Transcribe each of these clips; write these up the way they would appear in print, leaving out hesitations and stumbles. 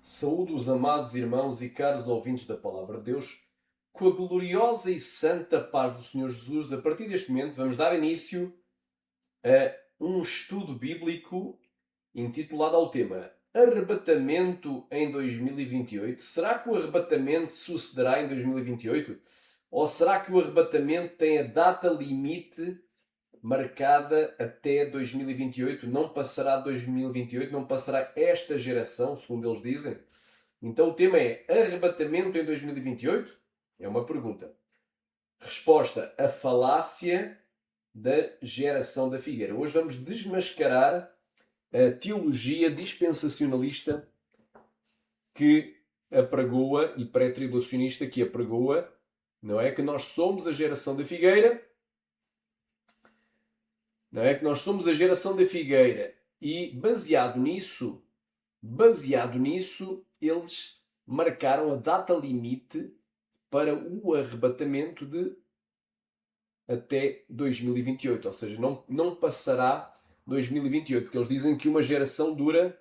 Saúdo os amados irmãos e caros ouvintes da Palavra de Deus, com a gloriosa e santa paz do Senhor Jesus. A partir deste momento vamos dar início a um estudo bíblico intitulado ao tema Arrebatamento em 2028. Será que o arrebatamento sucederá em 2028? Ou será que o arrebatamento tem a data limite marcada até 2028, não passará 2028, não passará esta geração, segundo eles dizem. Então o tema é arrebatamento em 2028? É uma pergunta. Resposta: a falácia da geração da figueira. Hoje vamos desmascarar a teologia dispensacionalista que apregoa e pré-tribulacionista que apregoa, não é? Que nós somos a geração da figueira. Não é que nós somos a geração da figueira e baseado nisso, eles marcaram a data limite para o arrebatamento de até 2028, ou seja, não passará 2028, porque eles dizem que uma geração dura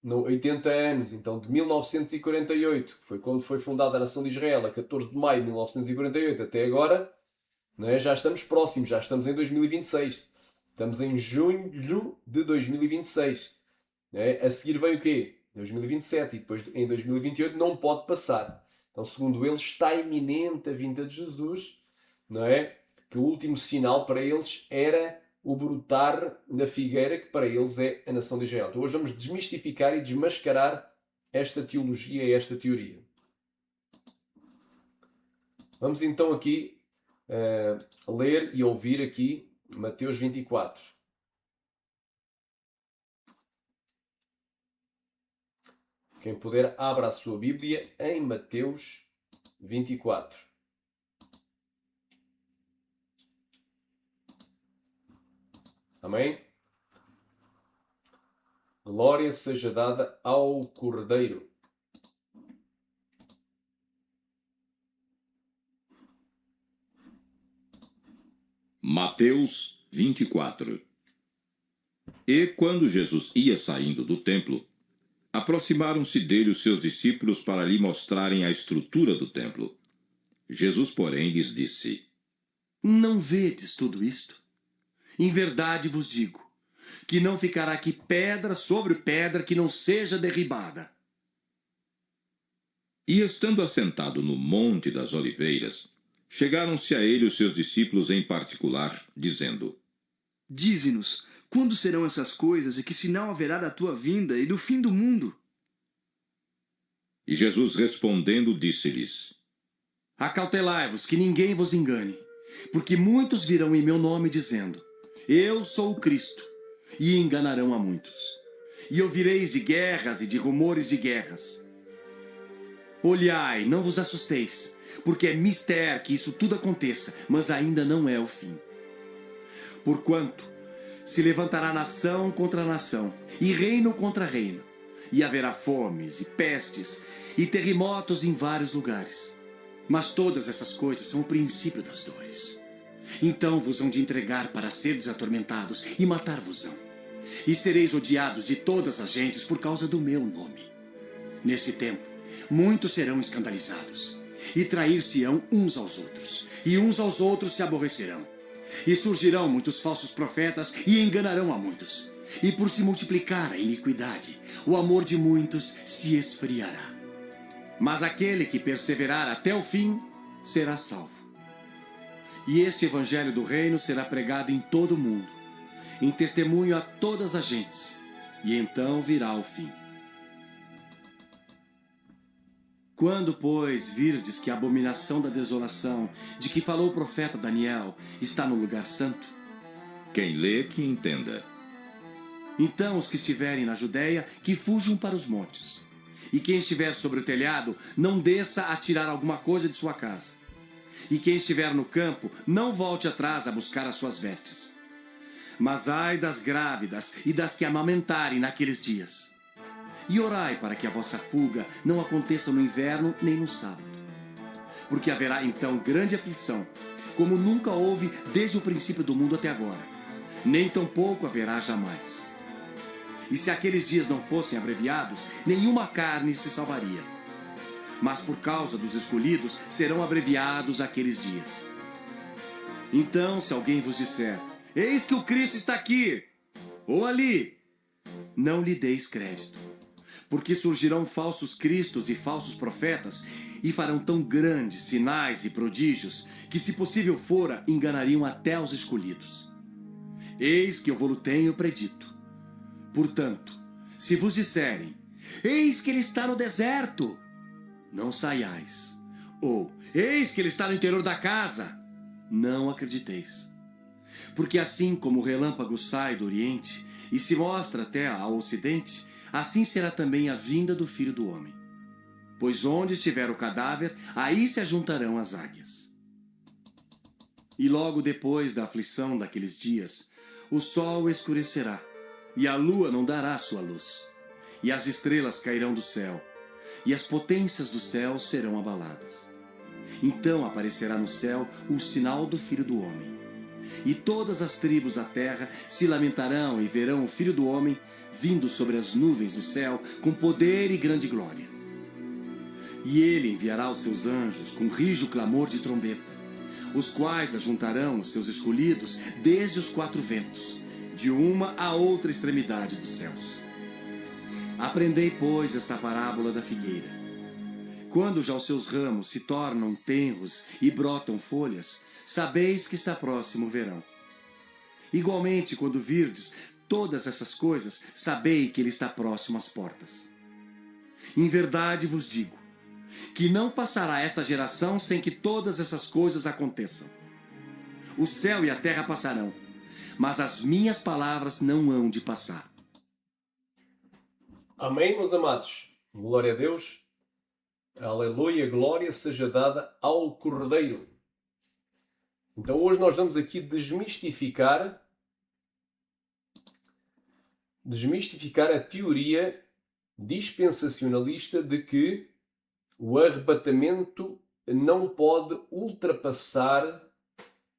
80 anos, então de 1948, que foi quando foi fundada a Nação de Israel, a 14 de maio de 1948, até agora, não é? Já estamos próximos, já estamos em 2026. Estamos em junho de 2026. A seguir vem o quê? 2027 e depois em 2028 não pode passar. Então, segundo eles, está iminente a vinda de Jesus, não é? Que o último sinal para eles era o brotar da figueira, que para eles é a nação de Israel. Então, hoje vamos desmistificar e desmascarar esta teologia e esta teoria. Vamos então aqui ler e ouvir aqui Mateus 24. Quem puder, abra a sua Bíblia em Mateus 24. Amém? Glória seja dada ao Cordeiro. Mateus 24. E quando Jesus ia saindo do templo, aproximaram-se dele os seus discípulos para lhe mostrarem a estrutura do templo. Jesus, porém, lhes disse: Não vedes tudo isto? Em verdade vos digo, que não ficará aqui pedra sobre pedra que não seja derribada. E estando assentado no Monte das Oliveiras, chegaram-se a ele os seus discípulos em particular, dizendo: Dize-nos, quando serão essas coisas e que sinal haverá da tua vinda e do fim do mundo? E Jesus respondendo disse-lhes: Acautelai-vos, que ninguém vos engane, porque muitos virão em meu nome dizendo: Eu sou o Cristo, e enganarão a muitos. E ouvireis de guerras e de rumores de guerras. Olhai, não vos assusteis, porque é mister que isso tudo aconteça, mas ainda não é o fim. Porquanto se levantará nação contra nação, e reino contra reino, e haverá fomes e pestes e terremotos em vários lugares. Mas todas essas coisas são o princípio das dores. Então vos hão de entregar para seres atormentados e matar-vos-ão. E sereis odiados de todas as gentes por causa do meu nome. Nesse tempo, muitos serão escandalizados, e trair-se-ão uns aos outros, e uns aos outros se aborrecerão. E surgirão muitos falsos profetas e enganarão a muitos. E por se multiplicar a iniquidade, o amor de muitos se esfriará. Mas aquele que perseverar até o fim será salvo. E este evangelho do reino será pregado em todo o mundo, em testemunho a todas as gentes, e então virá o fim. Quando, pois, virdes que a abominação da desolação, de que falou o profeta Daniel, está no lugar santo, Quem lê, que entenda. então os que estiverem na Judéia, que fujam para os montes. E quem estiver sobre o telhado, não desça a tirar alguma coisa de sua casa. E quem estiver no campo, não volte atrás a buscar as suas vestes. Mas ai das grávidas e das que amamentarem naqueles dias. E orai para que a vossa fuga não aconteça no inverno nem no sábado. Porque haverá então grande aflição, como nunca houve desde o princípio do mundo até agora, nem tampouco haverá jamais. E se aqueles dias não fossem abreviados, nenhuma carne se salvaria. Mas por causa dos escolhidos, serão abreviados aqueles dias. Então, se alguém vos disser, eis que o Cristo está aqui, ou ali, não lhe deis crédito. Porque surgirão falsos cristos e falsos profetas, e farão tão grandes sinais e prodígios, que se possível fora, enganariam até os escolhidos. Eis que eu vou-lo tenho predito. Portanto, se vos disserem, eis que ele está no deserto, não saiais. Ou, eis que ele está no interior da casa, não acrediteis. Porque assim como o relâmpago sai do oriente e se mostra até ao ocidente, assim será também a vinda do Filho do Homem. Pois onde estiver o cadáver, aí se ajuntarão as águias. E logo depois da aflição daqueles dias, o sol escurecerá, e a lua não dará sua luz, e as estrelas cairão do céu, e as potências do céu serão abaladas. Então aparecerá no céu o sinal do Filho do Homem. E todas as tribos da terra se lamentarão e verão o Filho do Homem vindo sobre as nuvens do céu com poder e grande glória. E ele enviará os seus anjos com rijo clamor de trombeta, os quais ajuntarão os seus escolhidos desde os quatro ventos, de uma a outra extremidade dos céus. Aprendei, pois, esta parábola da figueira. Quando já os seus ramos se tornam tenros e brotam folhas, sabeis que está próximo o verão. Igualmente, quando virdes todas essas coisas, sabei que ele está próximo às portas. Em verdade vos digo, que não passará esta geração sem que todas essas coisas aconteçam. O céu e a terra passarão, mas as minhas palavras não hão de passar. Amém, meus amados. Glória a Deus. Aleluia, glória seja dada ao Cordeiro. Então hoje nós vamos aqui desmistificar a teoria dispensacionalista de que o arrebatamento não pode ultrapassar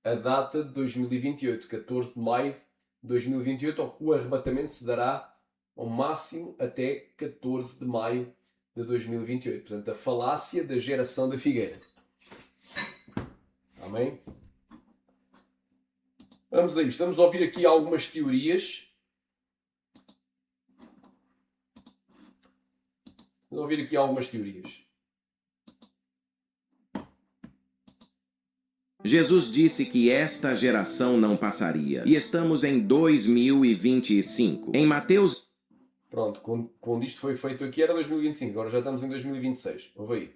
a data de 2028, 14 de maio de 2028, ou que o arrebatamento se dará ao máximo até 14 de maio de 2028. Portanto, a falácia da geração da figueira. Amém? Vamos a isto. Vamos ouvir aqui algumas teorias. Vamos ouvir aqui algumas teorias. Jesus disse que esta geração não passaria. E estamos em 2025. Em Mateus... Pronto, quando isto foi feito aqui era 2025, agora já estamos em 2026. Ouve aí.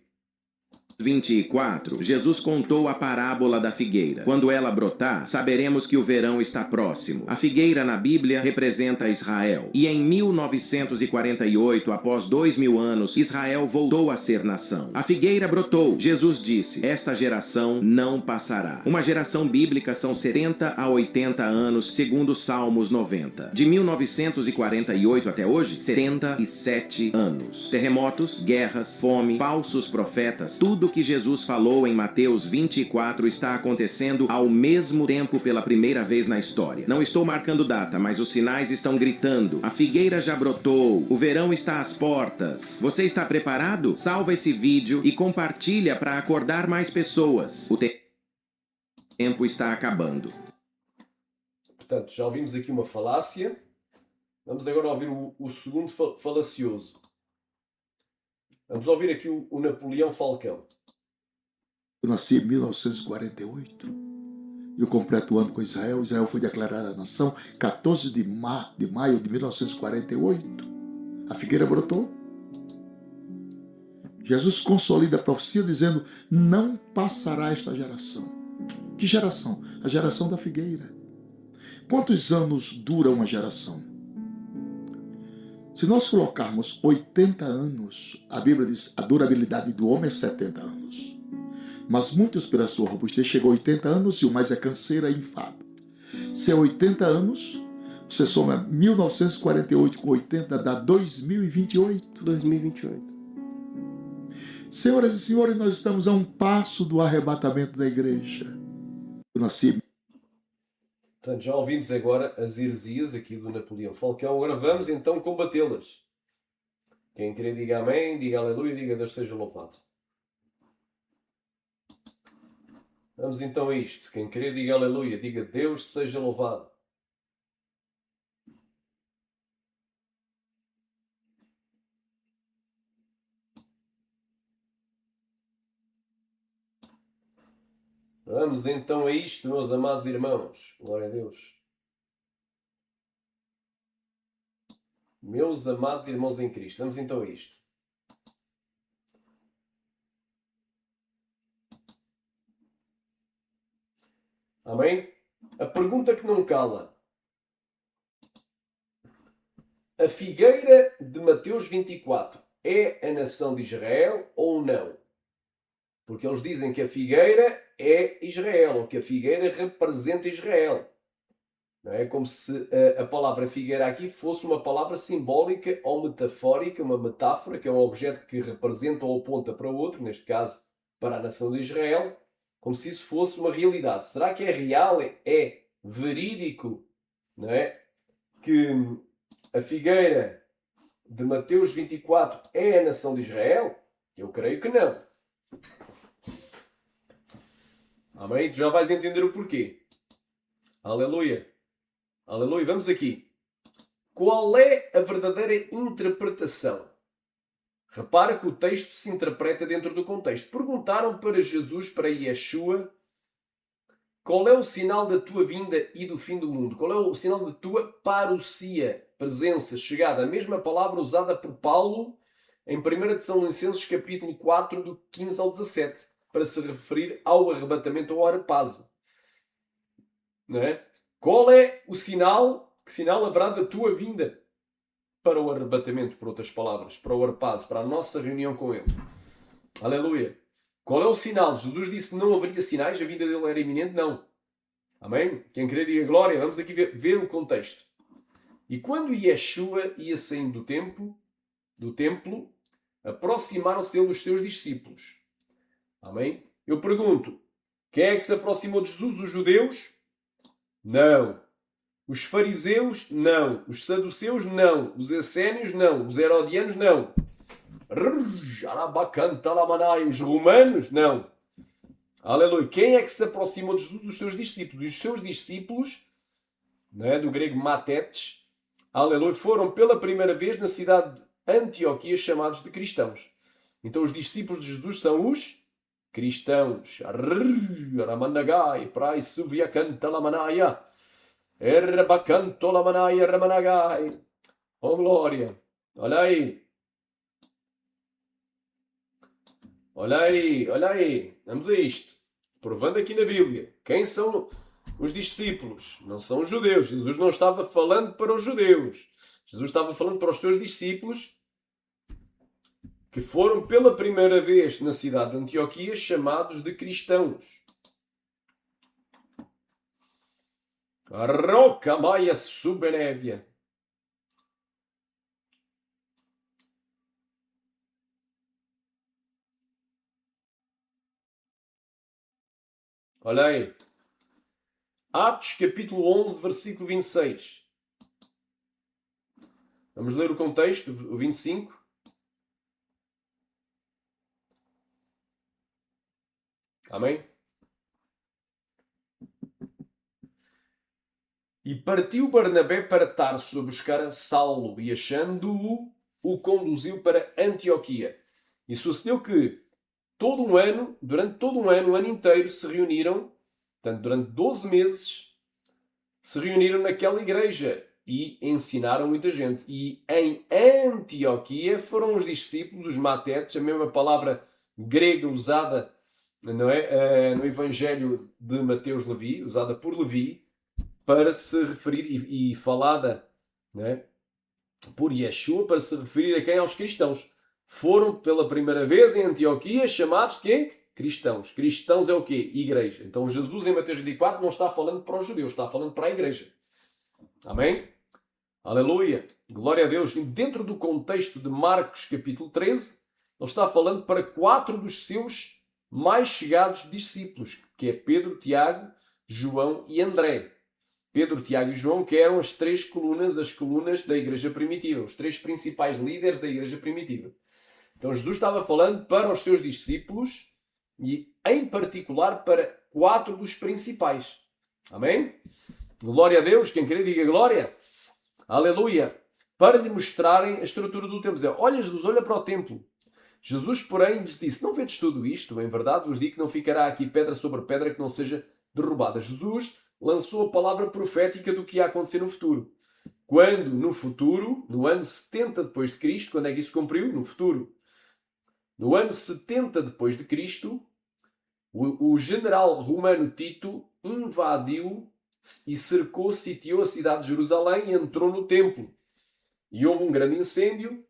24, Jesus contou a parábola da figueira. Quando ela brotar, saberemos que o verão está próximo. A figueira na Bíblia representa Israel. E em 1948, após 2000 anos, Israel voltou a ser nação. A figueira brotou. Jesus disse, esta geração não passará. Uma geração bíblica são 70 a 80 anos, segundo Salmos 90. De 1948 até hoje, 77 anos. Terremotos, guerras, fome, falsos profetas, tudo que Jesus falou em Mateus 24 está acontecendo ao mesmo tempo pela primeira vez na história. Não estou marcando data, mas os sinais estão gritando. A figueira já brotou, o verão está às portas. Você está preparado? Salva esse vídeo e compartilha para acordar mais pessoas. O tempo está acabando. Portanto, já ouvimos aqui uma falácia. Vamos agora ouvir o segundo falacioso. Vamos ouvir aqui o Napoleão Falcão. Eu nasci em 1948 e eu completo o ano com Israel. Israel foi declarada nação 14 de maio de 1948. A figueira brotou. Jesus consolida a profecia dizendo, não passará esta geração. Que geração? A geração da figueira. Quantos anos dura uma geração? Se nós colocarmos 80 anos, a Bíblia diz a durabilidade do homem é 70 anos. Mas muitos pela sua robustez chegam a 80 anos e o mais é canseira e enfado. Se é 80 anos, você soma 1948 com 80, dá 2028. 2028. Senhoras e senhores, nós estamos a um passo do arrebatamento da igreja. Eu nasci Portanto, já ouvimos agora as heresias aqui do Napoleão Falcão. Agora vamos então combatê-las. Quem querer diga amém, diga aleluia, diga Deus seja louvado. Vamos então a isto. Quem querer diga aleluia, diga Deus seja louvado. Vamos então a isto, meus amados irmãos. Glória a Deus. Meus amados irmãos em Cristo. Vamos então a isto. Amém? A pergunta que não cala. A figueira de Mateus 24 é a nação de Israel ou não? Porque eles dizem que a figueira é Israel, ou que a figueira representa Israel. Não é como se a palavra figueira aqui fosse uma palavra simbólica ou metafórica, uma metáfora, que é um objeto que representa ou aponta para outro, neste caso para a nação de Israel, como se isso fosse uma realidade. Será que é real, é verídico, não é? Que a figueira de Mateus 24 é a nação de Israel? Eu creio que não. Amém? Tu já vais entender o porquê. Aleluia. Aleluia. Vamos aqui. Qual é a verdadeira interpretação? Repara que o texto se interpreta dentro do contexto. Perguntaram para Jesus, para Yeshua, qual é o sinal da tua vinda e do fim do mundo? Qual é o sinal da tua parousia, presença, chegada? A mesma palavra usada por Paulo em 1 Tessalonicenses capítulo 4, do 15 ao 17, para se referir ao arrebatamento ou ao arpazo. Não é? Qual é o sinal? Que sinal haverá da tua vinda para o arrebatamento, por outras palavras, para o arpazo, para a nossa reunião com Ele? Aleluia! Qual é o sinal? Jesus disse que não haveria sinais, a vinda dele era iminente? Não. Amém? Quem querer diga glória. Vamos aqui ver o contexto. E quando Yeshua ia saindo do templo, aproximaram-se dele os seus discípulos. Amém? Eu pergunto, quem é que se aproximou de Jesus? Os judeus? Não. Os fariseus? Não. Os saduceus? Não. Os essénios? Não. Os herodianos? Não. Os romanos? Não. Aleluia. Quem é que se aproximou de Jesus? Os seus discípulos. E os seus discípulos, não é? Do grego matetes, aleluia, foram pela primeira vez na cidade de Antioquia chamados de cristãos. Então os discípulos de Jesus são os cristãos. Ramanagai, prai suvia canta lamanaya. Erbacanto lamanaya ramanagai. Oh glória. Olha aí. Olha aí, olha aí. Vamos a isto. Provando aqui na Bíblia. Quem são os discípulos? Não são os judeus. Jesus não estava falando para os judeus. Jesus estava falando para os seus discípulos que foram pela primeira vez na cidade de Antioquia chamados de cristãos. Rocamaia subenévia. Olha aí. Atos capítulo 11, versículo 26. Vamos ler o contexto, o 25. Amém? E partiu Barnabé para Tarso a buscar a Saulo e achando-o, o conduziu para Antioquia. E sucedeu que durante todo um ano, o ano inteiro, se reuniram, portanto, durante 12 meses, se reuniram naquela igreja e ensinaram muita gente. E em Antioquia foram os discípulos, os matetes, a mesma palavra grega usada, não é? No Evangelho de Mateus Levi, usada por Levi, para se referir e falada, não é? Por Yeshua, para se referir a quem? Aos cristãos. Foram pela primeira vez em Antioquia chamados de quê? Cristãos. Cristãos é o quê? Igreja. Então Jesus em Mateus 24 não está falando para os judeus, está falando para a igreja. Amém? Aleluia. Glória a Deus. E dentro do contexto de Marcos capítulo 13, ele está falando para 4 dos seus mais chegados discípulos, que é Pedro, Tiago, João e André. Pedro, Tiago e João, que eram as colunas da igreja primitiva, os 3 principais líderes da igreja primitiva. Então Jesus estava falando para os seus discípulos e, em particular, para 4 dos principais. Amém? Glória a Deus. Quem quer diga glória. Aleluia. Para lhe mostrarem a estrutura do templo. Dizer, olha Jesus, olha para o templo. Jesus, porém, lhes disse, não vedes tudo isto? Em verdade vos digo que não ficará aqui pedra sobre pedra que não seja derrubada. Jesus lançou a palavra profética do que ia acontecer no futuro. Quando, no futuro, no ano 70 depois de Cristo, quando é que isso se cumpriu? No futuro. No ano 70 depois de Cristo, o general romano Tito invadiu e cercou, sitiou a cidade de Jerusalém e entrou no templo. E houve um grande incêndio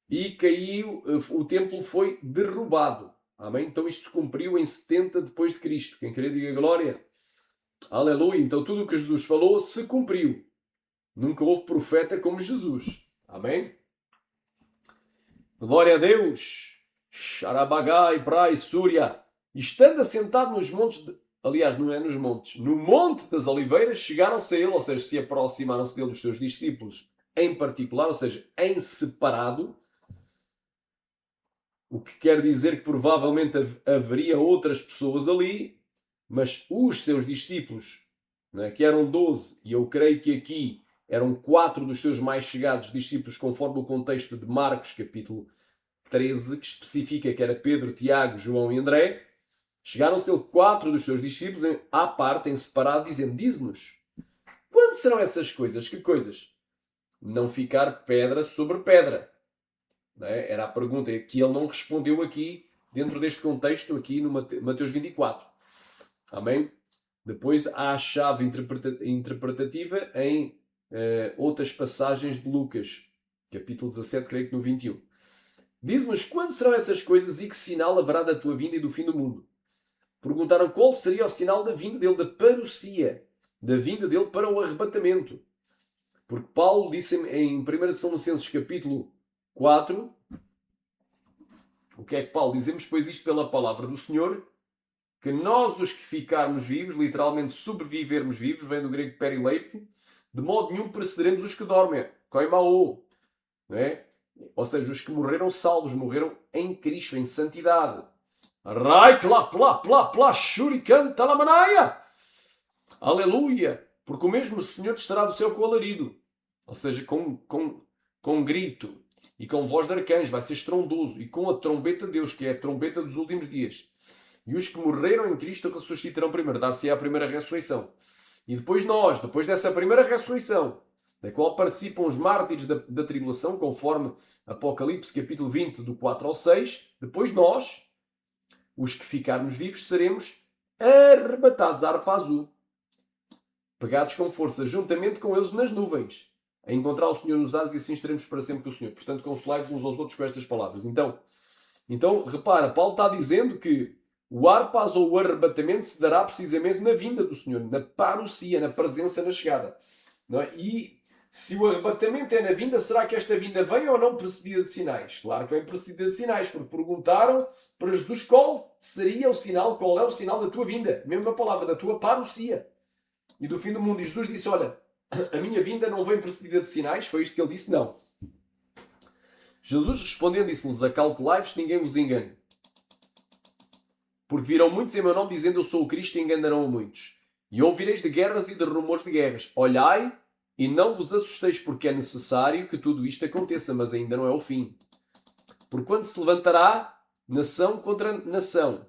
e caiu, o templo foi derrubado. Amém? Então isto se cumpriu em 70 depois de Cristo. Quem querer diga glória. Aleluia. Então tudo o que Jesus falou se cumpriu. Nunca houve profeta como Jesus. Amém? Glória a Deus. Xarabagai, Brai, Súria. Estando assentado nos montes, aliás, não é nos montes, no Monte das Oliveiras, chegaram-se a ele, ou seja, se aproximaram-se dele os seus discípulos em particular, ou seja, em separado, o que quer dizer que provavelmente haveria outras pessoas ali, mas os seus discípulos, né, que eram 12, e eu creio que aqui eram 4 dos seus mais chegados discípulos, conforme o contexto de Marcos, capítulo 13, que especifica que era Pedro, Tiago, João e André, chegaram-se ele 4 dos seus discípulos à parte, em separado, dizendo, diz-nos, quando serão essas coisas? Que coisas? Não ficar pedra sobre pedra. Não é? Era a pergunta que ele não respondeu aqui, dentro deste contexto, aqui no Mateus 24. Amém? Depois há a chave interpretativa em outras passagens de Lucas, capítulo 17, creio que no 21. Diz-nos quando serão essas coisas e que sinal haverá da tua vinda e do fim do mundo. Perguntaram qual seria o sinal da vinda dele, da parousia, da vinda dele para o arrebatamento. Porque Paulo disse em 1 Tessalonicenses capítulo 4, o que é que Paulo dizemos? Pois isto pela palavra do Senhor, que nós os que ficarmos vivos, literalmente sobrevivermos vivos, vem do grego perileito, de modo nenhum precederemos os que dormem. Koimao. Não é? Ou seja, os que morreram salvos, morreram em Cristo, em santidade. Rai, plá, plá, plá, plá, shurikan, talamanaia. Aleluia. Porque o mesmo Senhor descerá do céu com alarido. Ou seja, com grito e com voz de arcanjo, vai ser estrondoso, e com a trombeta de Deus, que é a trombeta dos últimos dias. E os que morreram em Cristo ressuscitarão primeiro, dar-se-á a primeira ressurreição. E depois nós, depois dessa primeira ressurreição, da qual participam os mártires da tribulação, conforme Apocalipse capítulo 20, do 4 ao 6, depois nós, os que ficarmos vivos, seremos arrebatados à harpa azul, pegados com força, juntamente com eles nas nuvens, a encontrar o Senhor nos ares, e assim estaremos para sempre com o Senhor. Portanto, consolai-vos uns aos outros com estas palavras. Então, repara, Paulo está dizendo que o arpas ou o arrebatamento se dará precisamente na vinda do Senhor, na parousia, na presença, na chegada. Não é? E se o arrebatamento é na vinda, será que esta vinda vem ou não precedida de sinais? Claro que vem precedida de sinais, porque perguntaram para Jesus qual seria o sinal, qual é o sinal da tua vinda. Mesma palavra, da tua parousia e do fim do mundo. E Jesus disse, olha, a minha vinda não vem precedida de sinais. Foi isto que ele disse? Não. Jesus respondendo disse-lhes, acautelai-vos, ninguém vos engane. Porque virão muitos em meu nome dizendo eu sou o Cristo e enganarão a muitos. E ouvireis de guerras e de rumores de guerras. Olhai e não vos assusteis, porque é necessário que tudo isto aconteça, mas ainda não é o fim. Porque quando se levantará nação contra nação.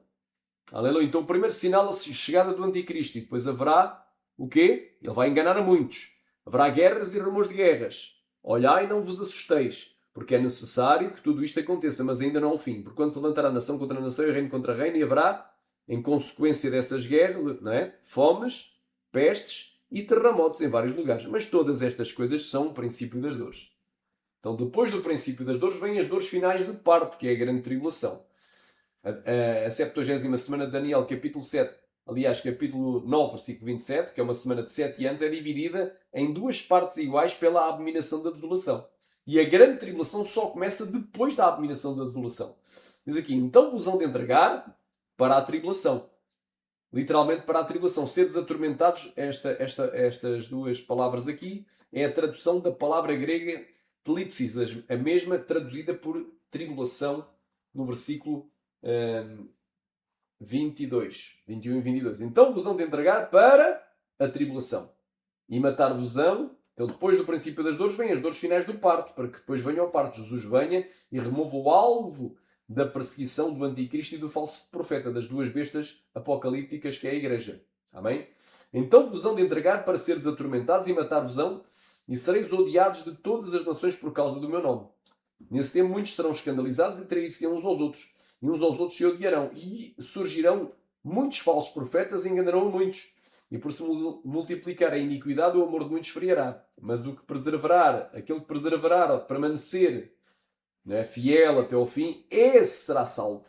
Aleluia. Então o primeiro sinal é a chegada do anticristo. E depois haverá o quê? Ele vai enganar a muitos. Haverá guerras e rumores de guerras. Olhai e não vos assusteis, porque é necessário que tudo isto aconteça, mas ainda não é o fim. Porque quando se levantará nação contra nação e reino contra reino, e haverá, em consequência dessas guerras, não é? Fomes, pestes e terremotos em vários lugares. Mas todas estas coisas são o princípio das dores. Então, depois do princípio das dores, vêm as dores finais de parto, que é a grande tribulação. A 70ª semana de Daniel, capítulo 7, aliás, capítulo 9, versículo 27, que é uma semana de 7 anos, é dividida em 2 partes iguais pela abominação da desolação. E a grande tribulação só começa depois da abominação da desolação. Diz aqui, então vos hão de entregar para a tribulação. literalmente para a tribulação. Seres atormentados, estas duas palavras aqui, é a tradução da palavra grega telipsis, a mesma traduzida por tribulação no versículo 22, 21 e 22. Então vos hão de entregar para a tribulação e matar-vos-ão. Então, depois do princípio das dores, vêm as dores finais do parto, para que depois venha o parto. Jesus venha e remova o alvo da perseguição do anticristo e do falso profeta, das duas bestas apocalípticas que é a igreja. Amém? Então vos hão de entregar para seres atormentados e matar-vos-ão, e sereis odiados de todas as nações por causa do meu nome. Nesse tempo muitos serão escandalizados e trair-se-ão uns aos outros, e uns aos outros se odiarão, e surgirão muitos falsos profetas e enganarão a muitos. E por se multiplicar a iniquidade, o amor de muitos esfriará. Mas o que preservar, aquele que perseverar, permanecer, né, fiel até ao fim, esse será salvo.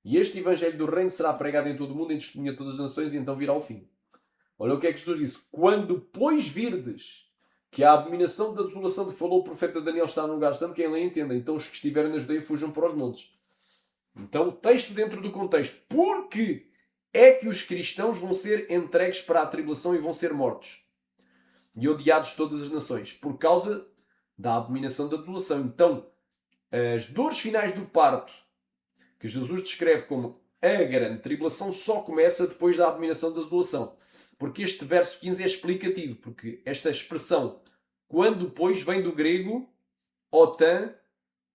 E este evangelho do reino será pregado em todo o mundo, em testemunha a todas as nações, e então virá o fim. Olha o que é que Jesus disse. Quando, pois, virdes que a abominação da desolação que falou o profeta Daniel está no lugar santo, quem lê entenda. Então os que estiverem na Judeia fujam para os montes. Então, texto dentro do contexto. Porque é que os cristãos vão ser entregues para a tribulação e vão ser mortos e odiados de todas as nações por causa da abominação da desolação. Então, as dores finais do parto, que Jesus descreve como a grande tribulação, só começa depois da abominação da desolação. Porque este verso 15 é explicativo, porque esta expressão, quando, pois, vem do grego otan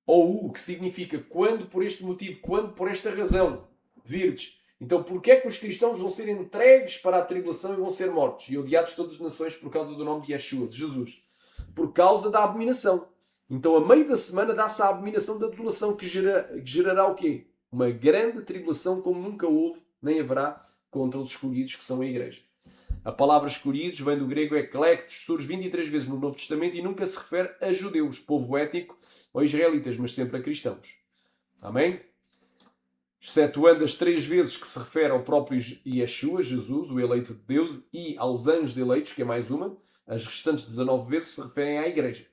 ou u, que significa quando por este motivo, quando por esta razão, virdes. Então, porquê é que os cristãos vão ser entregues para a tribulação e vão ser mortos e odiados de todas as nações por causa do nome de Yeshua, de Jesus? Por causa da abominação. Então, a meio da semana dá-se a abominação da desolação, que gerará o quê? Uma grande tribulação como nunca houve, nem haverá, contra os escolhidos, que são a igreja. A palavra escolhidos vem do grego eclectos, surge 23 vezes no Novo Testamento e nunca se refere a judeus, povo étnico, ou israelitas, mas sempre a cristãos. Amém? Excetuando as 3 vezes que se refere ao próprio Yeshua, Jesus, o eleito de Deus, e aos anjos eleitos, que é mais uma, as restantes 19 vezes se referem à igreja.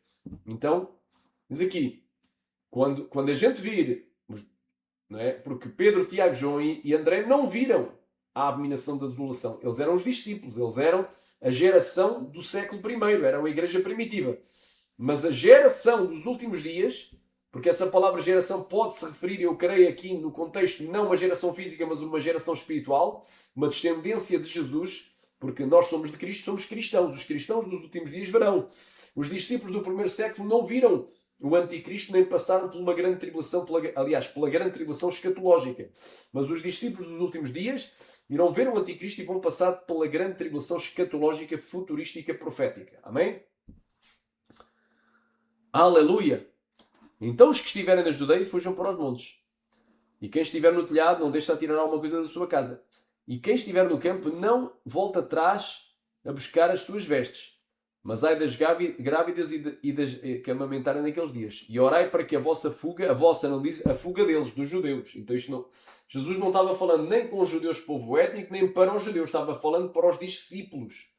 Então, diz aqui, quando a gente vir, não é? Porque Pedro, Tiago, João e André não viram a abominação da desolação. Eles eram os discípulos, eles eram a geração do século I, eram a igreja primitiva. Mas a geração dos últimos dias, porque essa palavra geração pode se referir, eu creio aqui no contexto, não uma geração física, mas uma geração espiritual, uma descendência de Jesus, porque nós somos de Cristo, somos cristãos. Os cristãos dos últimos dias verão. Os discípulos do primeiro século não viram o anticristo, nem passaram por uma grande tribulação, pela grande tribulação escatológica. Mas os discípulos dos últimos dias irão ver o anticristo e vão passar pela grande tribulação escatológica, futurística, profética. Amém? Aleluia! Então os que estiverem na Judeia fujam para os montes. E quem estiver no telhado não deixe de tirar alguma coisa da sua casa. E quem estiver no campo não volte atrás a buscar as suas vestes. Mas ai das grávidas e das que amamentarem naqueles dias. E orai para que a vossa fuga, a vossa não diz, a fuga deles, dos judeus. Então isto não, Jesus não estava falando nem com os judeus, povo étnico, nem para os judeus. Estava falando para os discípulos.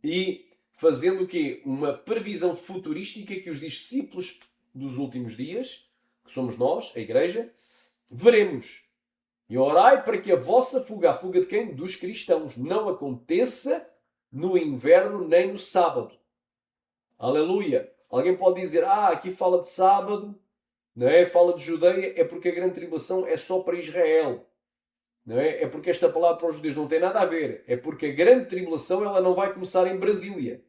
E fazendo o quê? Uma previsão futurística que os discípulos dos últimos dias, que somos nós, a igreja, veremos. E orai para que a vossa fuga, a fuga de quem? Dos cristãos, não aconteça no inverno nem no sábado. Aleluia! Alguém pode dizer, aqui fala de sábado, não é? Fala de Judeia, é porque a grande tribulação é só para Israel. Não é? É porque esta palavra para os judeus não tem nada a ver. É porque a grande tribulação ela não vai começar em Brasília.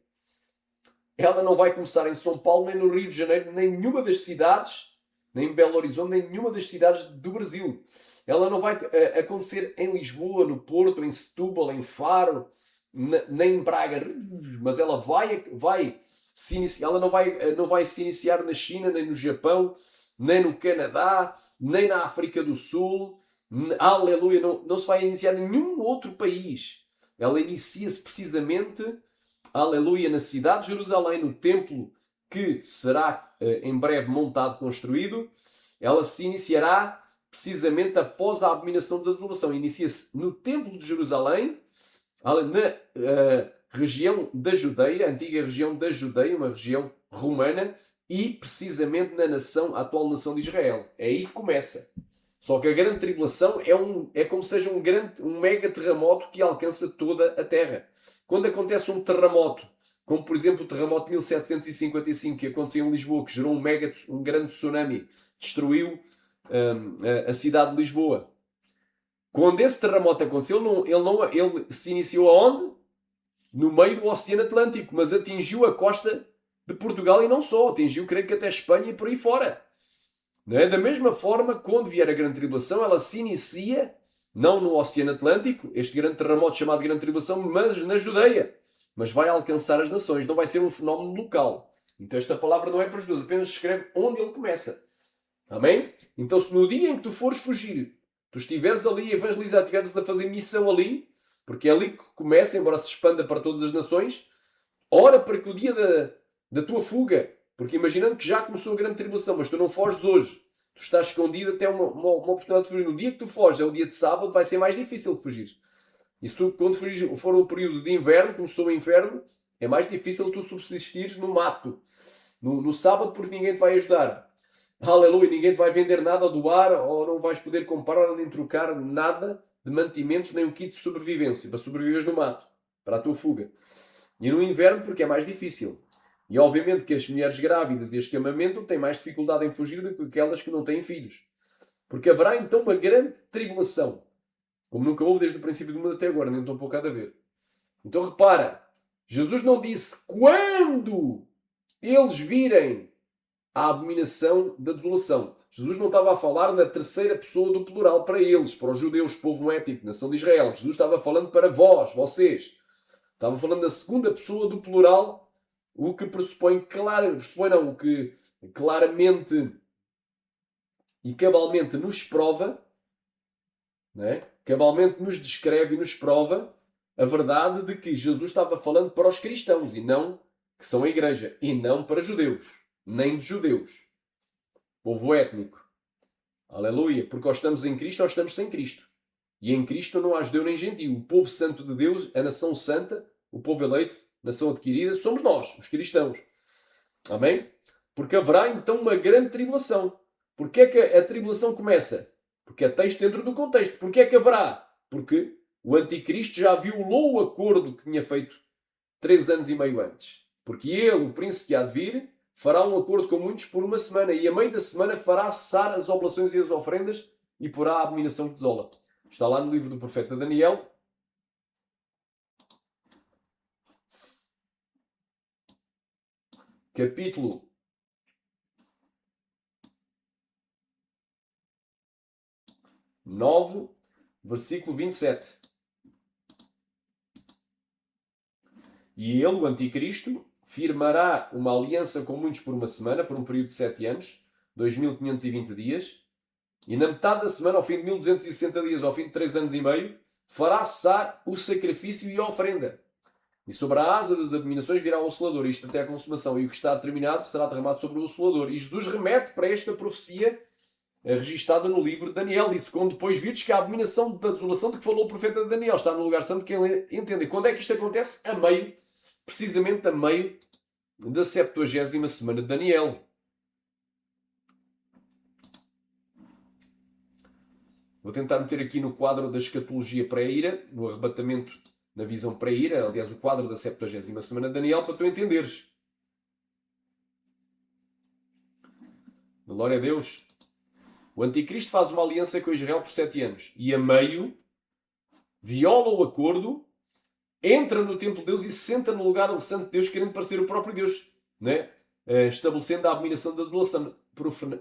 Ela não vai começar em São Paulo, nem no Rio de Janeiro, nem em nenhuma das cidades, nem em Belo Horizonte, nem em nenhuma das cidades do Brasil. Ela não vai acontecer em Lisboa, no Porto, em Setúbal, em Faro, nem em Braga, mas ela vai se iniciar. Ela não vai se iniciar na China, nem no Japão, nem no Canadá, nem na África do Sul. Aleluia! Não se vai iniciar em nenhum outro país. Ela inicia-se precisamente, aleluia, na cidade de Jerusalém, no templo que será em breve montado, construído. Ela se iniciará precisamente após a abominação da desolação. Inicia-se no templo de Jerusalém, na região da Judeia, a antiga região da Judeia, uma região romana, e precisamente na nação, a atual nação de Israel. É aí que começa. Só que a grande tribulação é como se seja um mega terremoto que alcança toda a Terra. Quando acontece um terremoto, como por exemplo o terremoto de 1755 que aconteceu em Lisboa, que gerou um grande tsunami, destruiu a cidade de Lisboa. Quando esse terremoto aconteceu, ele se iniciou aonde? No meio do Oceano Atlântico, mas atingiu a costa de Portugal e não só, atingiu, creio que até Espanha e por aí fora. Não é? Da mesma forma, quando vier a Grande Tribulação, ela se inicia, não no Oceano Atlântico, este grande terremoto chamado Grande Tribulação, mas na Judeia. Mas vai alcançar as nações, não vai ser um fenómeno local. Então esta palavra não é para os judeus, apenas escreve onde ele começa. Amém? Então se no dia em que tu fores fugir, tu estiveres ali a evangelizar, estiveres a fazer missão ali, porque é ali que começa, embora se expanda para todas as nações, ora para que o dia da tua fuga, porque imaginando que já começou a grande tribulação, mas tu não foges hoje, tu estás escondido até uma oportunidade de fugir. No dia que tu foges, é o dia de sábado, vai ser mais difícil de fugir. E se tu, quando for o período de inverno, começou o inverno, é mais difícil tu subsistires no mato, no sábado, porque ninguém te vai ajudar. Aleluia, ninguém te vai vender nada ou doar, ou não vais poder comprar nem trocar nada de mantimentos, nem um kit de sobrevivência, para sobreviveres no mato, para a tua fuga. E no inverno, porque é mais difícil. E obviamente que as mulheres grávidas e as que amamentam têm mais dificuldade em fugir do que aquelas que não têm filhos. Porque haverá então uma grande tribulação, como nunca houve desde o princípio do mundo até agora, nem tão pouco há de haver. Então repara, Jesus não disse quando eles virem a abominação da desolação. Jesus não estava a falar na terceira pessoa do plural para eles, para os judeus, povo étnico, nação de Israel. Jesus estava falando para vós, vocês. Estava falando da segunda pessoa do plural, o que o que claramente e cabalmente nos prova, não é? Cabalmente nos descreve e nos prova a verdade de que Jesus estava falando para os cristãos, e não, que são a igreja, e não para judeus, nem de judeus. Povo étnico. Aleluia. Porque ou estamos em Cristo ou estamos sem Cristo. E em Cristo não há judeu nem gentio. O povo santo de Deus, a nação santa, o povo eleito, nação adquirida, somos nós, os cristãos. Amém? Porque haverá então uma grande tribulação. Porquê é que a tribulação começa? Porque é texto dentro do contexto. Porquê é que haverá? Porque o anticristo já violou o acordo que tinha feito 3 anos e meio antes. Porque ele, o príncipe que há de vir, fará um acordo com muitos por uma semana, e a meio da semana fará cessar as oblações e as ofrendas e porá a abominação que desola. Está lá no livro do profeta Daniel. Capítulo 9, versículo 27. E ele, o anticristo, firmará uma aliança com muitos por uma semana, por um período de 7 anos, 2520 dias, e na metade da semana, ao fim de 1260 dias, ao fim de 3 anos e meio, fará cessar o sacrifício e a ofrenda. E sobre a asa das abominações virá o assolador, isto até a consumação, e o que está determinado será derramado sobre o assolador. E Jesus remete para esta profecia registada no livro de Daniel. Disse, quando depois virdes que a abominação da desolação de que falou o profeta Daniel está no lugar santo, que ele entende. Quando é que isto acontece? Precisamente a meio da 70ª semana de Daniel. Vou tentar meter aqui no quadro da escatologia pré-ira, no arrebatamento na visão pré-ira, aliás, o quadro da 70ª semana de Daniel, para tu entenderes. Glória a Deus. O anticristo faz uma aliança com Israel por 7 anos. E a meio, viola o acordo, entra no templo de Deus e se senta no lugar do santo de Deus, querendo parecer o próprio Deus, né? Estabelecendo a abominação da desolação,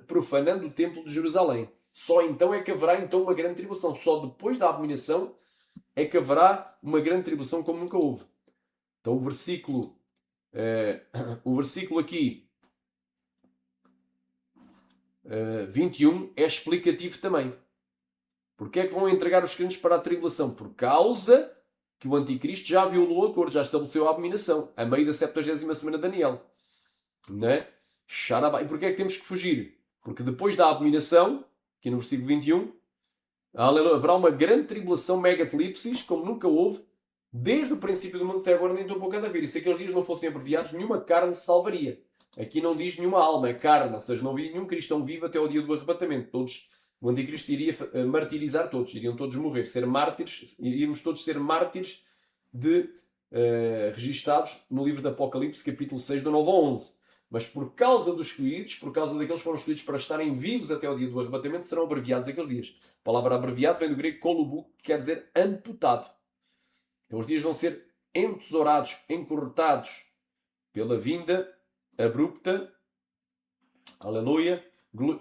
profanando o templo de Jerusalém. Só então é que haverá então uma grande tribulação. Só depois da abominação é que haverá uma grande tribulação como nunca houve. Então o versículo aqui 21 é explicativo também. Porque é que vão entregar os crentes para a tribulação? Por causa que o anticristo já violou o acordo, já estabeleceu a abominação, a meio da 70ª semana de Daniel. Não é? E porquê é que temos que fugir? Porque depois da abominação, aqui no versículo 21, haverá uma grande tribulação, megatlipsis, como nunca houve, desde o princípio do mundo até agora, nem tão pouco a haver. E se aqueles dias não fossem abreviados, nenhuma carne se salvaria. Aqui não diz nenhuma alma, é carne, ou seja, não havia nenhum cristão vivo até ao dia do arrebatamento. Todos o anticristo iria martirizar todos, iriam todos morrer, ser mártires, iríamos todos ser mártires registados no livro do Apocalipse, capítulo 6, do 9 ao 11. Mas por causa dos escolhidos, por causa daqueles que foram escolhidos para estarem vivos até o dia do arrebatamento, serão abreviados aqueles dias. A palavra abreviado vem do grego kolubu, que quer dizer amputado. Então os dias vão ser entesourados, encurtados pela vinda abrupta, aleluia,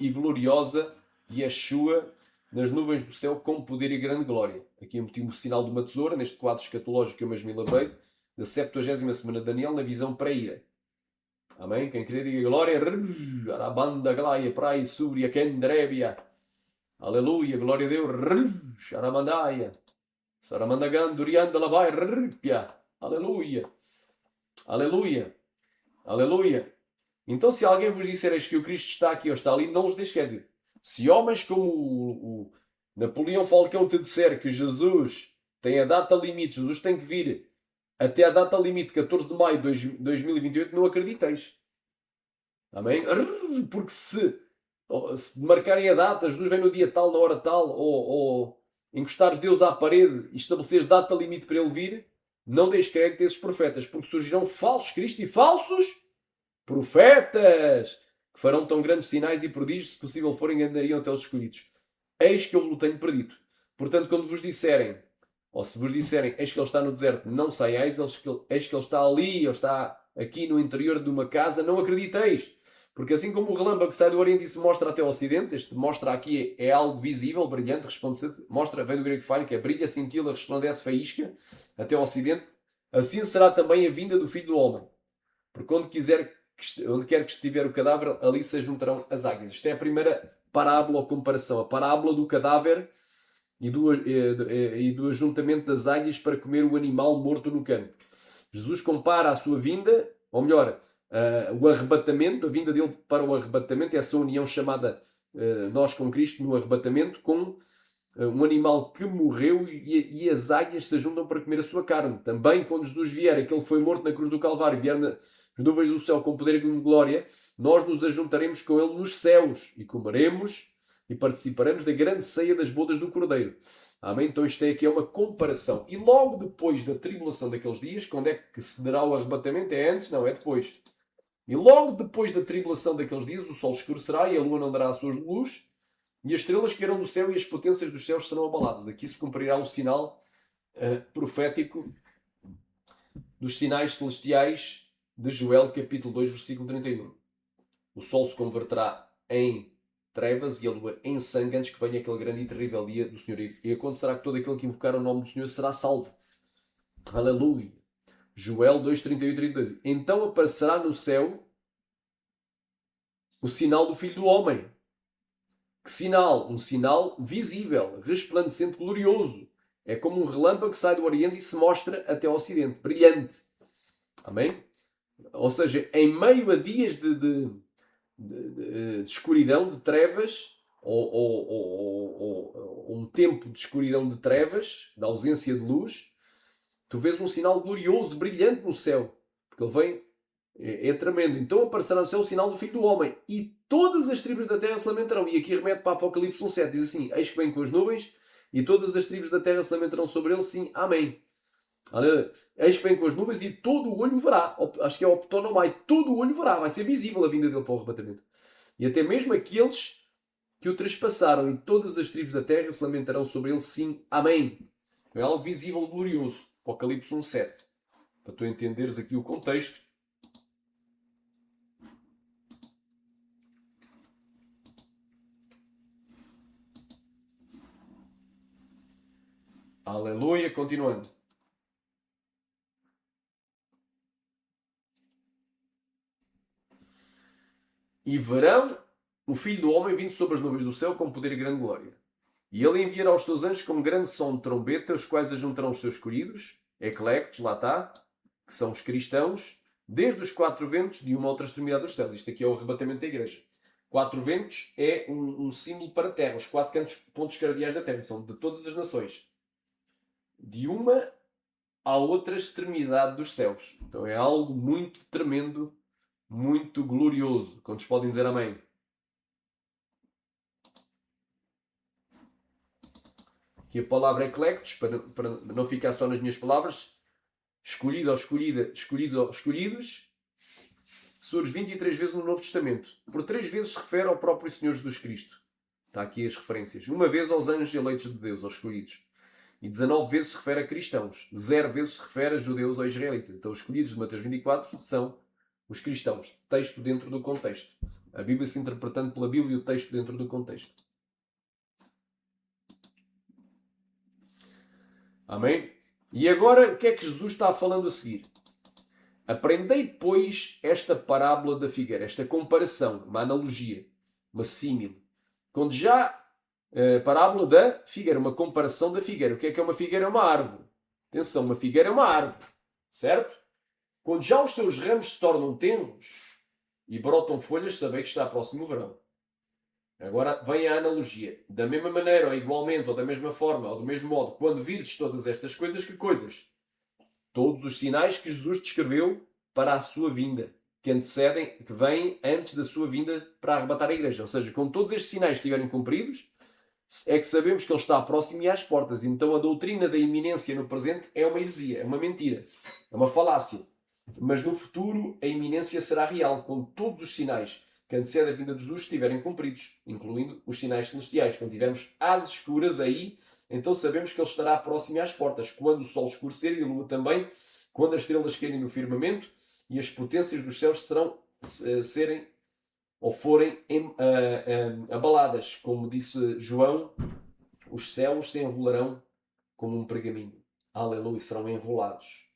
e gloriosa de Yeshua nas nuvens do céu com poder e grande glória. Aqui eu meti o sinal de uma tesoura, neste quadro escatológico que eu mesmo elaborei, da 70ª semana de Daniel, na visão pré-ira. Amém? Quem crê diga glória. Arabanda, glória, praia, súbria, kendrebia. Aleluia, glória a Deus. Aramandaia. Saramandagan, durianda, labai, ripia. Aleluia. Aleluia. Aleluia. Então, se alguém vos disser que o Cristo está aqui ou está ali, não os deixe quieto. Se homens como o Napoleão Falcão te disser que Jesus tem a data limite, Jesus tem que vir até a data limite 14 de maio de 2028, não acrediteis. Amém? Porque se marcarem a data, Jesus vem no dia tal, na hora tal, ou encostares Deus à parede e estabeleceres data limite para ele vir, não deis crédito a esses profetas, porque surgirão falsos cristos e falsos profetas que farão tão grandes sinais e prodígios, se possível forem, enganariam até os escolhidos. Eis que eu vos tenho predito. Portanto, quando vos disserem, ou se vos disserem, eis que ele está no deserto, não saiais, eis que ele está ali, ou está aqui no interior de uma casa, não acrediteis. Porque assim como o relâmpago que sai do Oriente e se mostra até o Ocidente, este mostra aqui é algo visível, brilhante, resplendente, mostra, vem do grego falho, que é brilha, cintila, resplandece, faísca, até o Ocidente, assim será também a vinda do Filho do Homem. Porque onde quer que estiver o cadáver, ali se juntarão as águias. Isto é a primeira parábola ou comparação. A parábola do cadáver e do ajuntamento das águias para comer o animal morto no campo. Jesus compara a sua vinda, ou melhor, o arrebatamento, a vinda dele para o arrebatamento, essa união chamada nós com Cristo no arrebatamento, com um animal que morreu e as águias se ajuntam para comer a sua carne. Também quando Jesus vier, aquele que foi morto na cruz do Calvário, vier nas nuvens do céu com poder e glória, nós nos ajuntaremos com ele nos céus e comeremos e participaremos da grande ceia das bodas do Cordeiro. Amém? Então isto aqui é uma comparação. E logo depois da tribulação daqueles dias, quando é que se dará o arrebatamento? É antes? Não, é depois. E logo depois da tribulação daqueles dias, o sol escurecerá e a lua não dará a sua luz, e as estrelas cairão do céu e as potências dos céus serão abaladas. Aqui se cumprirá o sinal profético dos sinais celestiais de Joel, capítulo 2, versículo 31. O sol se converterá em trevas e a lua em sangue antes que venha aquele grande e terrível dia do Senhor. E acontecerá que todo aquele que invocar o nome do Senhor será salvo. Aleluia. Joel 2, 31 e 32. Então aparecerá no céu o sinal do Filho do Homem. Que sinal? Um sinal visível, resplandecente, glorioso. É como um relâmpago que sai do Oriente e se mostra até ao Ocidente. Brilhante. Amém? Ou seja, em meio a dias de escuridão, de trevas, ou um tempo de escuridão de trevas, de ausência de luz, tu vês um sinal glorioso, brilhante no céu. Porque ele vem, é tremendo. Então aparecerá no céu o sinal do Filho do Homem. E todas as tribos da terra se lamentarão. E aqui remete para Apocalipse 1,7. Diz assim, eis que vem com as nuvens, e todas as tribos da terra se lamentarão sobre ele. Sim, amém. Eis que vem com as nuvens e todo o olho verá. Acho que é optonomai. Todo o olho verá. Vai ser visível a vinda dele para o arrebatamento. E até mesmo aqueles que o trespassaram, e todas as tribos da terra se lamentarão sobre ele. Sim, amém. É algo visível, glorioso. Apocalipse 1,7. Para tu entenderes aqui o contexto. Aleluia. Continuando. E verão o Filho do Homem vindo sobre as nuvens do céu com poder e grande glória. E ele enviará os seus anjos com grande som de trombeta, os quais ajuntarão os seus escolhidos, eclectos, lá está, que são os cristãos, desde os quatro ventos de uma outra extremidade dos céus. Isto aqui é o arrebatamento da igreja. Quatro ventos é um símbolo para a terra. Os quatro pontos cardeais da terra são de todas as nações. De uma à outra extremidade dos céus. Então é algo muito tremendo, muito glorioso. Quantos podem dizer amém? que a palavra eclectos, para não ficar só nas minhas palavras, escolhido ou escolhida, escolhido ou escolhidos, surge 23 vezes no Novo Testamento. Por 3 vezes se refere ao próprio Senhor Jesus Cristo. Está aqui as referências. Uma vez aos anjos eleitos de Deus, aos escolhidos. E 19 vezes se refere a cristãos. 0 vezes se refere a judeus ou israelitas. Então os escolhidos de Mateus 24 são os cristãos. Texto dentro do contexto. A Bíblia se interpretando pela Bíblia e o texto dentro do contexto. Amém? E agora o que é que Jesus está falando a seguir? Aprendei, pois, esta parábola da figueira, esta comparação, uma analogia, uma símile. Quando já parábola da figueira, uma comparação da figueira. O que é uma figueira? É uma árvore. Atenção, uma figueira é uma árvore. Certo? Quando já os seus ramos se tornam tenros e brotam folhas, sabei que está próximo o verão. Agora vem a analogia. Da mesma maneira, ou igualmente, ou da mesma forma, ou do mesmo modo, quando virdes todas estas coisas, que coisas? Todos os sinais que Jesus descreveu para a sua vinda, que antecedem, que vêm antes da sua vinda para arrebatar a igreja. Ou seja, quando todos estes sinais estiverem cumpridos, é que sabemos que ele está próximo e às portas. Então a doutrina da iminência no presente é uma heresia, é uma mentira, é uma falácia. Mas no futuro a iminência será real, quando todos os sinais que antecedem a vinda de Jesus estiverem cumpridos, incluindo os sinais celestiais. Quando tivermos asas escuras aí, então sabemos que ele estará próximo e às portas. Quando o sol escurecer e a lua também, quando as estrelas caírem no firmamento e as potências dos céus serem ou forem abaladas. Como disse João, os céus se enrolarão como um pergaminho. Aleluia, serão enrolados.